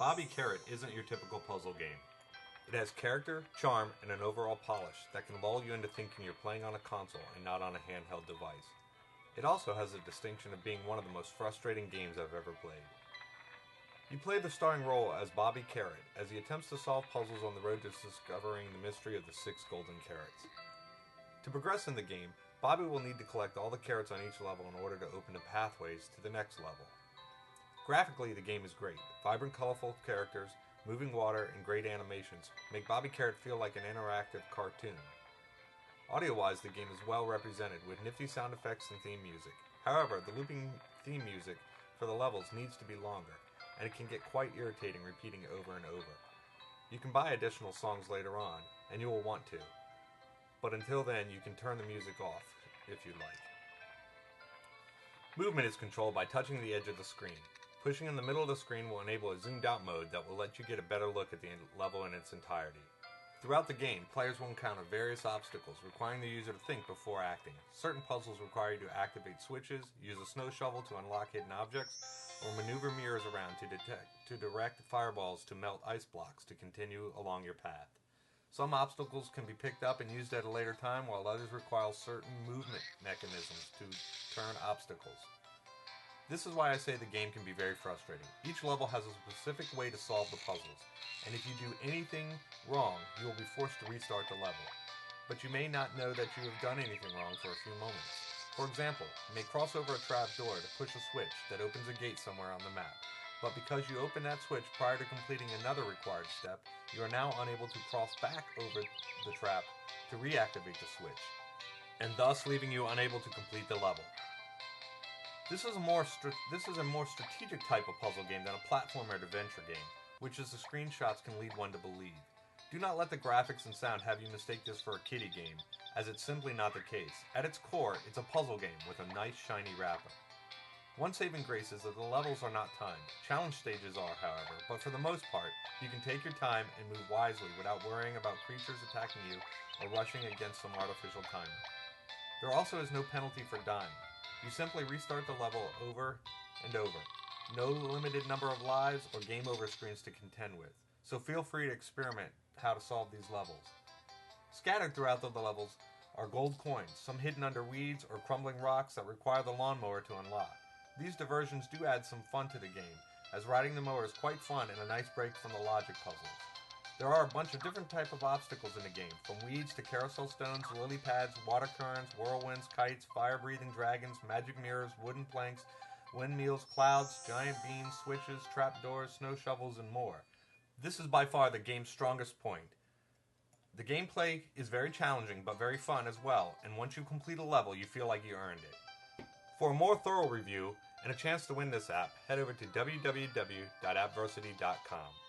Bobby Carrot isn't your typical puzzle game. It has character, charm, and an overall polish that can lull you into thinking you're playing on a console and not on a handheld device. It also has the distinction of being one of the most frustrating games I've ever played. You play the starring role as Bobby Carrot as he attempts to solve puzzles on the road to discovering the mystery of the 6 golden carrots. To progress in the game, Bobby will need to collect all the carrots on each level in order to open the pathways to the next level. Graphically, the game is great. Vibrant, colorful characters, moving water, and great animations make Bobby Carrot feel like an interactive cartoon. Audio-wise, the game is well represented with nifty sound effects and theme music. However, the looping theme music for the levels needs to be longer, and it can get quite irritating repeating over and over. You can buy additional songs later on, and you will want to, but until then you can turn the music off if you'd like. Movement is controlled by touching the edge of the screen. Pushing in the middle of the screen will enable a zoomed out mode that will let you get a better look at the level in its entirety. Throughout the game, players will encounter various obstacles requiring the user to think before acting. Certain puzzles require you to activate switches, use a snow shovel to unlock hidden objects, or maneuver mirrors around to direct fireballs to melt ice blocks to continue along your path. Some obstacles can be picked up and used at a later time, while others require certain movement mechanisms to turn obstacles. This is why I say the game can be very frustrating. Each level has a specific way to solve the puzzles, and if you do anything wrong, you will be forced to restart the level. But you may not know that you have done anything wrong for a few moments. For example, you may cross over a trap door to push a switch that opens a gate somewhere on the map. But because you opened that switch prior to completing another required step, you are now unable to cross back over the trap to reactivate the switch, and thus leaving you unable to complete the level. This is a more strategic type of puzzle game than a platformer adventure game, which as the screenshots can lead one to believe. Do not let the graphics and sound have you mistake this for a kiddie game, as it's simply not the case. At its core, it's a puzzle game with a nice shiny wrapper. One saving grace is that the levels are not timed. Challenge stages are, however, but for the most part, you can take your time and move wisely without worrying about creatures attacking you or rushing against some artificial timer. There also is no penalty for dying. You simply restart the level over and over. No limited number of lives or game over screens to contend with, so feel free to experiment how to solve these levels. Scattered throughout the levels are gold coins, some hidden under weeds or crumbling rocks that require the lawnmower to unlock. These diversions do add some fun to the game, as riding the mower is quite fun and a nice break from the logic puzzles. There are a bunch of different types of obstacles in the game, from weeds to carousel stones, lily pads, water currents, whirlwinds, kites, fire-breathing dragons, magic mirrors, wooden planks, windmills, clouds, giant beams, switches, trapdoors, snow shovels, and more. This is by far the game's strongest point. The gameplay is very challenging but very fun as well, and once you complete a level, you feel like you earned it. For a more thorough review and a chance to win this app, head over to www.appversity.com.